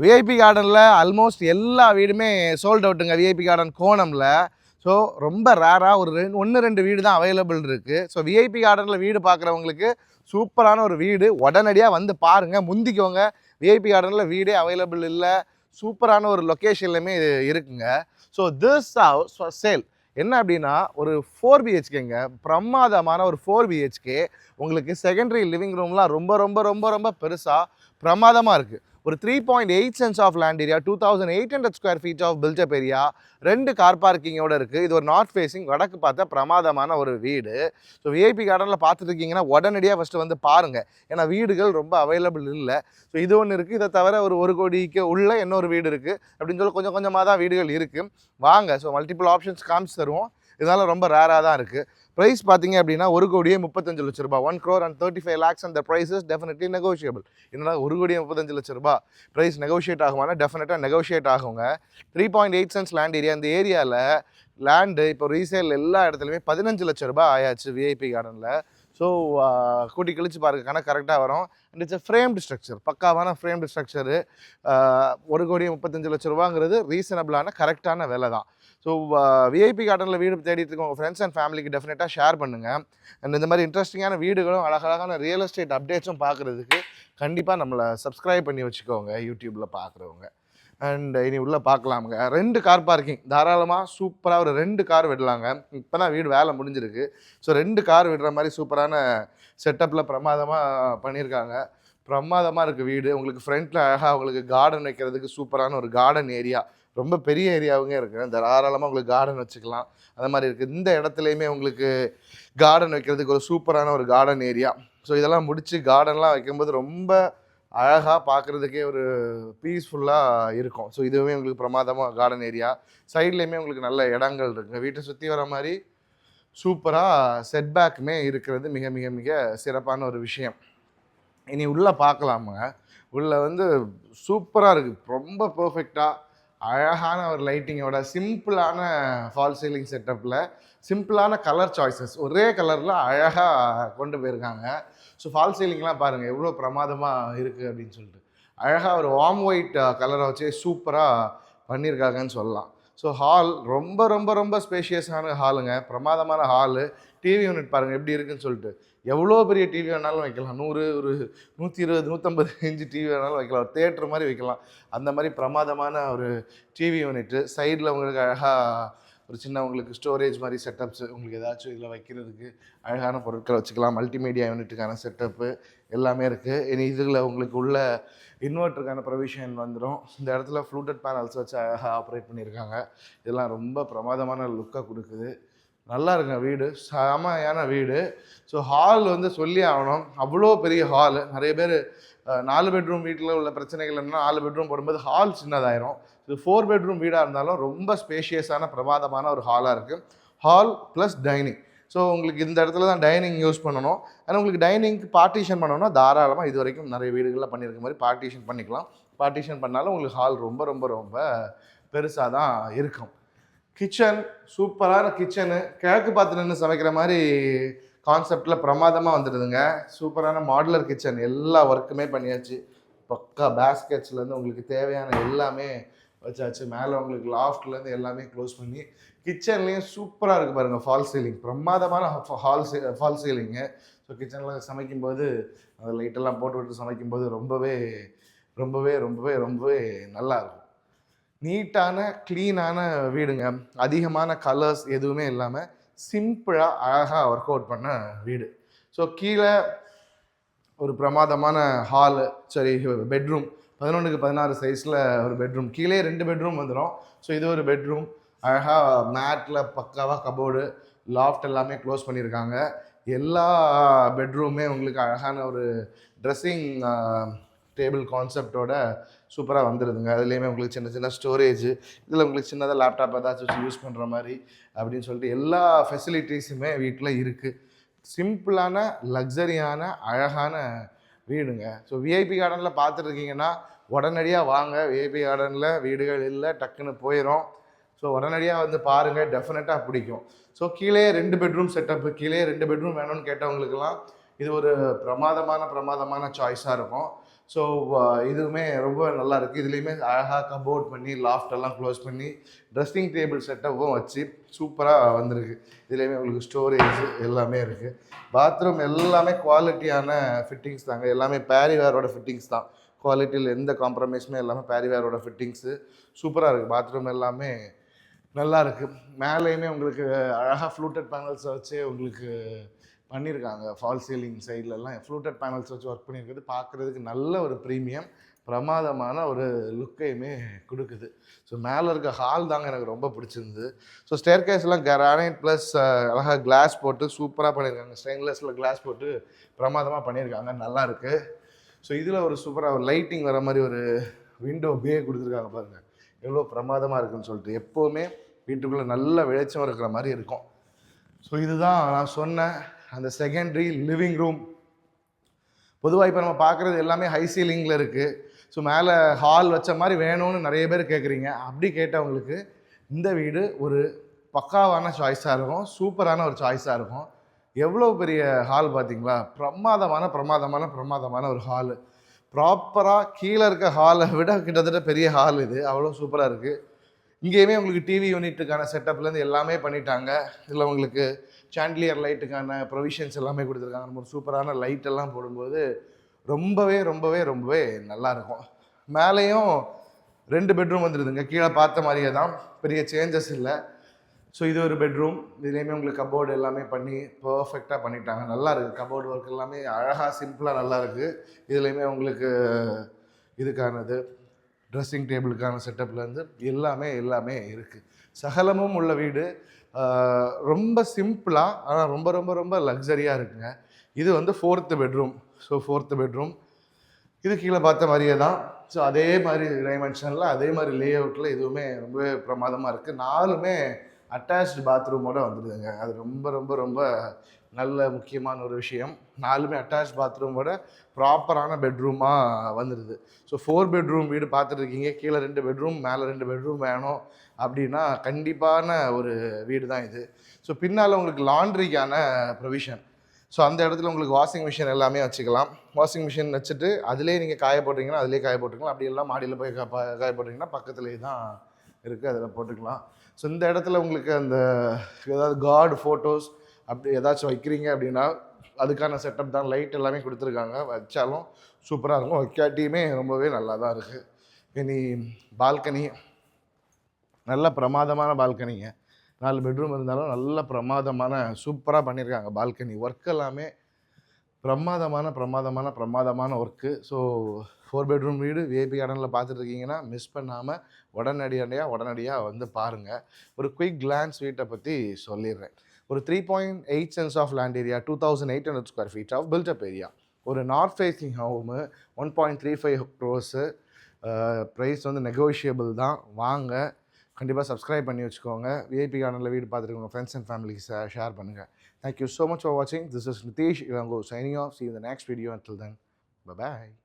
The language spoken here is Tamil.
விஐபி கார்டனில் ஆல்மோஸ்ட் எல்லா வீடுமே சோல்ட் அவுட்டுங்க. விஐபி கார்டன் கோணமில். ஸோ ரொம்ப ரேராக ஒரு 1-2 வீடு தான் அவைலபிள் இருக்குது. ஸோ விஐபி கார்டனில் வீடு பார்க்குறவங்களுக்கு சூப்பரான ஒரு வீடு. உடனடியாக வந்து பாருங்கள், முந்திக்கோங்க. விஐபி கார்டனில் வீடே அவைலபிள் இல்லை, சூப்பரான ஒரு லொக்கேஷன்லையுமே இருக்குங்க. So this house for sale. என்ன அப்படின்னா ஒரு 4 பிஹெச்கேங்க, பிரமாதமான ஒரு 4 பிஹெச்கே. உங்களுக்கு செகண்டரி லிவிங் ரூம்லாம் ரொம்ப ரொம்ப ரொம்ப ரொம்ப பெருசாக பிரமாதமாக இருக்குது. ஒரு 3.8 cents of land area, 2800 square feet of built up area, 2 car பார்க்கிங்கோடு இருக்குது. இது ஒரு நார்த் ஃபேஸிங், வடக்கு பார்த்த பிரமாதமான ஒரு வீடு. ஸோ விஐபி கார்டனில் பார்த்துட்டு இருக்கீங்கன்னா உடனடியாக ஃபஸ்ட்டு வந்து பாருங்கள். ஏன்னா வீடுகள் ரொம்ப அவைலபிள் இல்லை. ஸோ இது ஒன்று இருக்குது. இதை தவிர ஒரு 1 கோடிக்கு உள்ள இன்னொரு வீடு இருக்குது அப்படின்னு சொல்லி கொஞ்சம் கொஞ்சமாக தான் வீடுகள் இருக்குது. வாங்க. ஸோ மல்டிபிள் ஆப்ஷன்ஸ் காமிச்சு தருவோம். இதனால் ரொம்ப ரேராக தான் இருக்குது. ப்ரைஸ் பார்த்தீங்க அப்படின்னா 1,35 லட்ச ரூபா, 1,35 lakhs. அந்த ப்ரைஸ் இஸ் டெஃபினெட்லி நெகோஷியபிள். என்னடா 1,35 லட்ச ரூபா ப்ரைஸ் நெகோஷியேட் ஆகுமானா டெஃபினட்டாக நெகோஷியேட் ஆகுங்க. 3.8 சென்ஸ் லேண்ட் ஏரியா. இந்த ஏரியாவில் லேண்டு இப்போ ரீசேல் எல்லா இடத்துலையுமே 15 லட்ச ரூபா ஆயாச்சு விஐபி கார்டனில். ஸோ கூட்டி கழிச்சு பாருங்கள், கணக்கு கரெக்டாக வரும். அண்ட் இட்ஸ் ஃப்ரேம்டு ஸ்ட்ரக்சர், பக்காவான ஃப்ரேம்டு ஸ்ட்ரக்சரு. 1,35 லட்ச ரூபாங்கிறது ரீசனபிளான கரெக்டான விலை தான். ஸோ விஐபி கார்டனில் வீடு தேடிட்டு இருக்க உங்கள் ஃப்ரெண்ட்ஸ் அண்ட் ஃபேமிலிக்கு டெஃபினட்டாக ஷேர் பண்ணுங்கள். அண்ட் இந்த மாதிரி இன்ட்ரெஸ்டிங்கான வீடுகளும் அழகழகான ரியல் எஸ்டேட் அப்டேட்ஸும் பார்க்குறதுக்கு கண்டிப்பாக நம்மளை சப்ஸ்கிரைப் பண்ணி வச்சுக்கோங்க யூடியூப்பில் பார்க்குறவங்க. அண்ட் இனி உள்ளே பார்க்கலாமுங்க. 2 கார் பார்க்கிங் தாராளமாக சூப்பராக ஒரு 2 கார் விடலாங்க. இப்போ தான் வீடு வேலை முடிஞ்சிருக்கு. ஸோ 2 கார் விடுற மாதிரி சூப்பரான செட்டப்பில் பிரமாதமாக பண்ணியிருக்காங்க. பிரமாதமாக இருக்குது வீடு. உங்களுக்கு ஃப்ரண்ட்டில் அழகாக உங்களுக்கு கார்டன் வைக்கிறதுக்கு சூப்பரான ஒரு கார்டன் ஏரியா, ரொம்ப பெரிய ஏரியாவுங்க இருக்குது. தாராளமாக உங்களுக்கு கார்டன் வச்சுக்கலாம். அந்த மாதிரி இருக்குது. இந்த இடத்துலையுமே உங்களுக்கு கார்டன் வைக்கிறதுக்கு ஒரு சூப்பரான ஒரு கார்டன் ஏரியா. ஸோ இதெல்லாம் முடித்து கார்டன்லாம் வைக்கும்போது ரொம்ப அழகாக பார்க்குறதுக்கே ஒரு பீஸ்ஃபுல்லாக இருக்கும். ஸோ இதுவுமே உங்களுக்கு பிரமாதமாக கார்டன் ஏரியா. சைட்லேயுமே உங்களுக்கு நல்ல இடங்கள் இருக்குங்க. வீட்டை சுற்றி வர மாதிரி சூப்பராக செட்பேக்குமே இருக்கிறது மிக மிக மிக சிறப்பான ஒரு விஷயம். இனி உள்ளே பார்க்கலாமுங்க. உள்ளே வந்து சூப்பராக இருக்குது. ரொம்ப பர்ஃபெக்டாக அழகான ஒரு லைட்டிங்கோட சிம்பிளான ஃபால் சீலிங் செட்டப்பில் சிம்பிளான கலர் சாய்ஸஸ், ஒரே கலரில் அழகாக கொண்டு போயிருக்காங்க. ஸோ ஃபால் சீலிங்லாம் பாருங்கள் எவ்வளோ பிரமாதமாக இருக்குது அப்படின்னு சொல்லிட்டு. அழகாக ஒரு வார்ம் ஒயிட் கலரை வச்சு சூப்பராக பண்ணியிருக்காங்கன்னு சொல்லலாம். ஸோ ஹால் ரொம்ப ரொம்ப ரொம்ப ஸ்பேஷியஸான ஹாலுங்க, பிரமாதமான ஹாலு. டிவி யூனிட் பாருங்கள் எப்படி இருக்குன்னு சொல்லிட்டு. எவ்வளோ பெரிய டிவி வேணாலும் வைக்கலாம். 100, ஒரு 120, 150 இன்ச்சு டிவி வேணாலும் வைக்கலாம். ஒரு தேட்டர் மாதிரி வைக்கலாம். அந்த மாதிரி பிரமாதமான ஒரு டிவி யூனிட்டு. சைடில் உங்களுக்கு அழகாக ஒரு சின்ன உங்களுக்கு ஸ்டோரேஜ் மாதிரி செட்டப்ஸு, உங்களுக்கு ஏதாச்சும் இதில் வைக்கிறதுக்கு அழகான பொருட்கள் வச்சுக்கலாம். மல்டிமீடியா யூனிட்டுக்கான செட்டப்பு எல்லாமே இருக்குது. இனி இதில் உங்களுக்கு உள்ள இன்வெர்ட்டருக்கான ப்ரொவிஷன் வந்துடும். இந்த இடத்துல ஃப்ளூட்டட் பேனல்ஸ் வச்சு அழகாக ஆப்ரேட் பண்ணியிருக்காங்க. இதெல்லாம் ரொம்ப பிரமாதமான லுக்காக கொடுக்குது. நல்லா இருக்குங்க வீடு, செமையான வீடு. ஸோ ஹால் வந்து சொல்லி ஆகணும், அவ்வளோ பெரிய ஹாலு. நிறைய பேர் 4 பெட்ரூம் வீட்டில் உள்ள பிரச்சனைகள் என்னன்னா 4 பெட்ரூம் போடும்போது ஹால் சின்னதாயிரும். இது 4 பெட்ரூம் வீடாக இருந்தாலும் ரொம்ப ஸ்பேஷியஸான பிரமாதமான ஒரு ஹாலாக இருக்குது. Hall plus dining. ஸோ உங்களுக்கு இந்த இடத்துல தான் டைனிங் யூஸ் பண்ணணும். ஆனால் உங்களுக்கு டைனிங்க்கு பார்ட்டிஷன் பண்ணணும்னா தாராளமாக இது வரைக்கும் நிறைய வீடுகளில் பண்ணியிருக்க மாதிரி பார்ட்டிஷன் பண்ணிக்கலாம். பார்ட்டிஷன் பண்ணாலும் உங்களுக்கு ஹால் ரொம்ப ரொம்ப ரொம்ப பெருசாக தான் இருக்கும். கிச்சன் சூப்பரான கிச்சனு, கிழக்கு பார்த்து நின்று சமைக்கிற மாதிரி கான்செப்டில் பிரமாதமாக வந்துடுதுங்க. சூப்பரான மாடுலர் கிச்சன், எல்லா ஒர்க்குமே பண்ணியாச்சு. பக்கா பேஸ்கெட்ஸ்லேருந்து உங்களுக்கு தேவையான எல்லாமே வச்சாச்சு. மேலே உங்களுக்கு லாஃப்ட்லேருந்து எல்லாமே க்ளோஸ் பண்ணி கிச்சன்லேயும் சூப்பராக இருக்குது பாருங்கள். ஃபால் சீலிங் பிரமாதமான ஃபால் சீலிங்கு. ஸோ கிச்சனில் சமைக்கும்போது அந்த லைட்டெல்லாம் போட்டு விட்டு சமைக்கும்போது ரொம்பவே ரொம்பவே ரொம்பவே ரொம்பவே நல்லாயிருக்கும். நீட்டான க்ளீனான வீடுங்க. அதிகமான கலர்ஸ் எதுவுமே இல்லாமல் சிம்பிளாக அழகாக ஒர்க் அவுட் பண்ண வீடு. ஸோ கீழே ஒரு பிரமாதமான ஹாலு, சரி பெட்ரூம் 11x16 சைஸில் ஒரு பெட்ரூம். கீழே 2 பெட்ரூம் வந்துடும். ஸோ இது ஒரு பெட்ரூம். அழகாக மேட்டில் பக்காவாக கபோர்டு, லாஃப்ட் எல்லாமே க்ளோஸ் பண்ணியிருக்காங்க. எல்லா பெட்ரூமே உங்களுக்கு அழகான ஒரு ட்ரெஸ்ஸிங் டேபிள் கான்செப்டோட சூப்பராக வந்துடுதுங்க. அதுலேயுமே உங்களுக்கு சின்ன சின்ன ஸ்டோரேஜு, இதில் உங்களுக்கு சின்னதாக லேப்டாப் ஏதாச்சும் வச்சு யூஸ் பண்ணுற மாதிரி அப்படின்னு சொல்லிட்டு எல்லா ஃபெசிலிட்டிஸுமே வீட்டில் இருக்குது. சிம்பிளான லக்ஸரியான அழகான வீடுங்க. ஸோ விஐபி கார்டனில் பார்த்துட்ருக்கீங்கன்னா உடனடியாக வாங்க. விஐபி கார்டனில் வீடுகள் இல்லை, டக்குன்னு போயிடும். ஸோ உடனடியாக வந்து பாருங்கள், டெஃபினட்டாக பிடிக்கும். ஸோ கீழே 2 பெட்ரூம் செட்டப்பு, கீழே 2 பெட்ரூம் வேணும்னு கேட்டவங்களுக்கெல்லாம் இது ஒரு பிரமாதமான சாய்ஸாக இருக்கும். ஸோ இதுவுமே ரொம்ப நல்லா இருக்குது. இதுலேயுமே அழகாக கபோர்ட் பண்ணி லாஃப்ட் எல்லாம் க்ளோஸ் பண்ணி ட்ரெஸ்ஸிங் டேபிள் செட்டப்பும் வச்சு சூப்பராக வந்திருக்கு. இதுலேயுமே உங்களுக்கு ஸ்டோரேஜ் எல்லாமே இருக்குது. பாத்ரூம் எல்லாமே குவாலிட்டியான ஃபிட்டிங்ஸ் தாங்க. எல்லாமே பேரிவேரோட ஃபிட்டிங்ஸ் தான். குவாலிட்டியில் எந்த காம்ப்ரமைஸுமே எல்லாமே பேரிவேரோட ஃபிட்டிங்ஸு சூப்பராக இருக்குது. பாத்ரூம் எல்லாமே நல்லா இருக்குது. மேலேயுமே உங்களுக்கு அழகாக ஃப்ளூட்டட் பேனல்ஸை வச்சு உங்களுக்கு பண்ணியிருக்காங்க. ஃபால் சீலிங் சைட்லலாம் ஃப்ளூட்டட் பேனல்ஸ் வச்சு ஒர்க் பண்ணியிருக்கிறது பார்க்குறதுக்கு நல்ல ஒரு ப்ரீமியம் பிரமாதமான ஒரு லுக்கையுமே கொடுக்குது. ஸோ மேலே இருக்க ஹால் தாங்க எனக்கு ரொம்ப பிடிச்சிருந்தது. ஸோ ஸ்டேர்கேஸ்லாம் கிரானைட் ப்ளஸ் அழகாக கிளாஸ் போட்டு சூப்பராக பண்ணியிருக்காங்க. ஸ்டெயின்லெஸ்ஸில் கிளாஸ் போட்டு பிரமாதமாக பண்ணியிருக்காங்க, நல்லா இருக்குது. ஸோ இதில் ஒரு சூப்பராக ஒரு லைட்டிங் வர மாதிரி ஒரு விண்டோ பே கொடுத்துருக்காங்க பாருங்கள், எவ்வளோ பிரமாதமாக இருக்குன்னு சொல்லிட்டு. எப்போவுமே வீட்டுக்குள்ளே நல்ல வெளிச்சம் இருக்கிற மாதிரி இருக்கும். ஸோ இதுதான் நான் சொன்னேன் அந்த செகண்டரி லிவிங் ரூம். பொதுவாக இப்போ நம்ம பார்க்குறது எல்லாமே ஹை சீலிங்கில் இருக்குது. ஸோ மேலே ஹால் வச்ச மாதிரி வேணும்னு நிறைய பேர் கேட்குறீங்க. அப்படி கேட்டவங்களுக்கு இந்த வீடு ஒரு பக்காவான சாய்ஸாக இருக்கும், சூப்பரான ஒரு சாய்ஸாக இருக்கும். எவ்வளோ பெரிய ஹால் பார்த்தீங்களா, பிரமாதமான ஒரு ஹாலு. ப்ராப்பராக கீழே இருக்க ஹாலை விட கிட்டத்தட்ட பெரிய ஹால் இது, அவ்வளோ சூப்பராக இருக்குது. இங்கேயுமே உங்களுக்கு டிவி யூனிட்டுக்கான செட்டப்லேருந்து எல்லாமே பண்ணிட்டாங்க. இதில் உங்களுக்கு சாண்ட்லியர் லைட்டுக்கான ப்ரொவிஷன்ஸ் எல்லாமே கொடுத்துருக்காங்க. நம்ம ஒரு சூப்பரான லைட்டெல்லாம் போடும்போது ரொம்பவே நல்லாயிருக்கும். மேலேயும் 2 பெட்ரூம் வந்துடுதுங்க. கீழே பார்த்த மாதிரியே தான், பெரிய சேஞ்சஸ் இல்லை. ஸோ இது ஒரு பெட்ரூம். இதுலேயுமே உங்களுக்கு கபோர்டு எல்லாமே பண்ணி பர்ஃபெக்டாக பண்ணிட்டாங்க, நல்லா இருக்குது. கபோர்டு ஒர்க் எல்லாமே அழகாக சிம்பிளாக நல்லா இருக்குது. இதுலேயுமே உங்களுக்கு இதுக்கானது ட்ரெஸ்ஸிங் டேபிளுக்கான செட்டப்லேருந்து எல்லாமே இருக்குது. சகலமும் உள்ள வீடு. ரொம்ப சிம்பிளாக ஆனால் ரொம்ப லக்ஸரியாக இருக்குங்க. இது வந்து 4th bedroom. So 4th bedroom இது கீழே பார்த்த மாதிரியே தான். ஸோ அதே மாதிரி டைமென்ஷனில் அதே மாதிரி லே அவுட்டில் இதுவுமே ரொம்பவே பிரமாதமாக இருக்குது. 4மே அட்டாச்டு பாத்ரூமோடு வந்துடுதுங்க. அது ரொம்ப நல்ல முக்கியமான ஒரு விஷயம். 4மே அட்டாச் பாத்ரூமோட ப்ராப்பரான பெட்ரூமாக வந்துடுது. ஸோ 4 பெட்ரூம் வீடு பார்த்துட்ருக்கீங்க. கீழே 2 பெட்ரூம் மேலே 2 பெட்ரூம் வேணும் அப்படின்னா கண்டிப்பான ஒரு வீடு தான் இது. ஸோ பின்னால் உங்களுக்கு லாண்ட்ரிக்கான ப்ரொவிஷன். ஸோ அந்த இடத்துல உங்களுக்கு வாஷிங் மிஷின் எல்லாமே வச்சுக்கலாம். வாஷிங் மிஷின் வச்சுட்டு அதிலே நீங்கள் காய போட்டிங்கன்னா அதிலே காய போட்டுக்கலாம். அப்படி எல்லாம் மாடியில் போய் காய போட்டிங்கன்னா பக்கத்துலேயே தான் இருக்குது, அதில் போட்டுக்கலாம். ஸோ இந்த இடத்துல உங்களுக்கு அந்த ஏதாவது காட் ஃபோட்டோஸ் அப்படி ஏதாச்சும் வைக்கிறீங்க அப்படின்னா அதுக்கான செட்டப் தான். லைட் எல்லாமே கொடுத்துருக்காங்க, வச்சாலும் சூப்பராக இருக்கும். வைக்காட்டியுமே ரொம்பவே நல்லா தான் இருக்குது. இனி பால்கனி, நல்ல பிரமாதமான பால்கனிங்க. 4 பெட்ரூம் இருந்தாலும் நல்ல பிரமாதமான சூப்பராக பண்ணியிருக்காங்க. பால்கனி ஒர்க் எல்லாமே பிரமாதமான ஒர்க்கு. ஸோ 4 பெட்ரூம் வீடு விஐபி கார்டனில் பார்த்துட்ருக்கீங்கன்னா மிஸ் பண்ணாமல் உடனடியாக வந்து பாருங்கள். ஒரு குயிக் கிளான்ஸ் வீட்டை பற்றி சொல்லிடுறேன். ஒரு 3.8 cents of land area, 2800 square feet of built up area. ஒரு north facing home, 1.35 crores. Price வந்து நெகோஷியபிள் தான். வாங்க, கண்டிப்பாக சப்ஸ்கிரைப் பண்ணி வச்சுக்கோங்க. விஐபி கார்டனில் வீடு பார்த்துட்டு உங்கள் ஃப்ரெண்ட்ஸ் அண்ட் ஃபேமிலிக்கு ஷேர் பண்ணுங்கள். Thank you so much for watching. This is Nitesh Ilango signing off. See you in the next video. Until then, bye-bye.